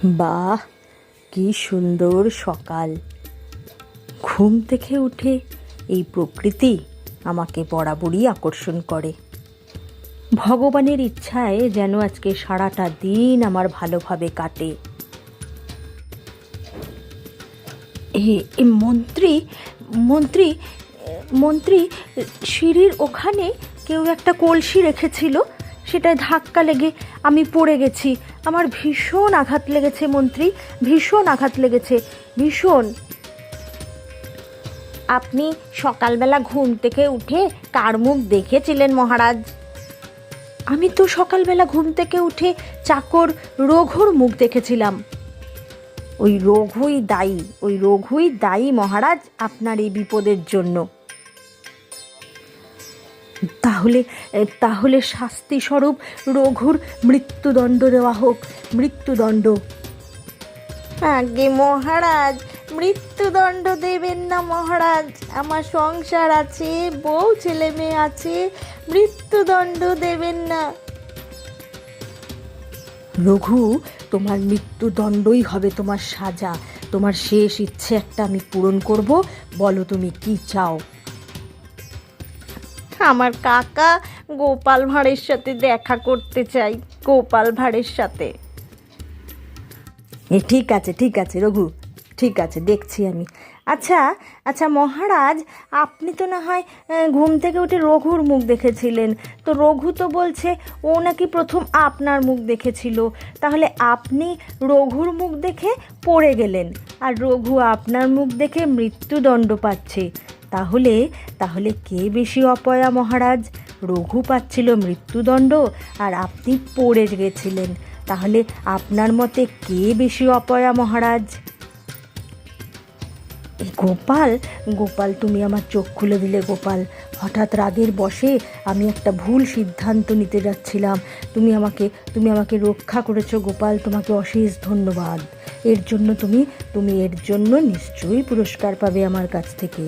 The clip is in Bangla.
বাহ, কি সুন্দর সকাল! ঘুম থেকে উঠে এই প্রকৃতি আমাকে বরাবরই আকর্ষণ করে। ভগবানের ইচ্ছায় যেন আজকে সারাটা দিন আমার ভালোভাবে কাটে। মন্ত্রী মন্ত্রী মন্ত্রী সিঁড়ির ওখানে কেউ একটা কলসি রেখেছিল, সেটায় ধাক্কা লেগে আমি পড়ে গেছি। আমার ভীষণ আঘাত লেগেছে মন্ত্রী, ভীষণ আঘাত লেগেছে, ভীষণ। আপনি সকালবেলা ঘুম থেকে উঠে কার মুখ দেখেছিলেন মহারাজ? আমি তো সকালবেলা ঘুম থেকে উঠে চাকর রঘুর মুখ দেখেছিলাম। ওই রঘুই দায়ী মহারাজ আপনার এই বিপদের জন্য। তাহলে শাস্তিস্বরূপ রঘুর মৃত্যুদণ্ড দেওয়া হোক, মৃত্যুদণ্ড। আগে মহারাজ, মৃত্যুদণ্ড দেবেন না মহারাজ, আমার সংসার আছে, বউ ছেলে মেয়ে আছে, মৃত্যুদণ্ড দেবেন না। রঘু, তোমার মৃত্যুদণ্ডই হবে তোমার সাজা। তোমার শেষ ইচ্ছে একটা আমি পূরণ করব, বলো তুমি কি চাও? আমার কাকা গোপাল ভাঁড়ের সাথে দেখা করতে চাই, গোপাল ভাঁড়ের সাথে। ঠিক আছে রঘু, ঠিক আছে, দেখছি আমি। আচ্ছা মহারাজ, আপনি তো না হয় ঘুম থেকে উঠে রঘুর মুখ দেখেছিলেন, তো রঘু তো বলছে ও নাকি প্রথম আপনার মুখ দেখেছিল। তাহলে আপনি রঘুর মুখ দেখে পড়ে গেলেন, আর রঘু আপনার মুখ দেখে মৃত্যুদণ্ড পাচ্ছে। তাহলে কে বেশি অপয়া মহারাজ? রঘু পাচ্ছিল মৃত্যুদণ্ড আর আপনি পড়ে গেছিলেন। তাহলে আপনার মতে কে বেশি অপয়া মহারাজ? গোপাল, তুমি আমার চোখ খুলে দিলে গোপাল। হঠাৎ রাগের বশে আমি একটা ভুল সিদ্ধান্ত নিতে যাচ্ছিলাম। তুমি আমাকে রক্ষা করেছো গোপাল, তোমাকে অশেষ ধন্যবাদ। এর জন্য তুমি এর জন্য নিশ্চয়ই পুরস্কার পাবে আমার কাছ থেকে।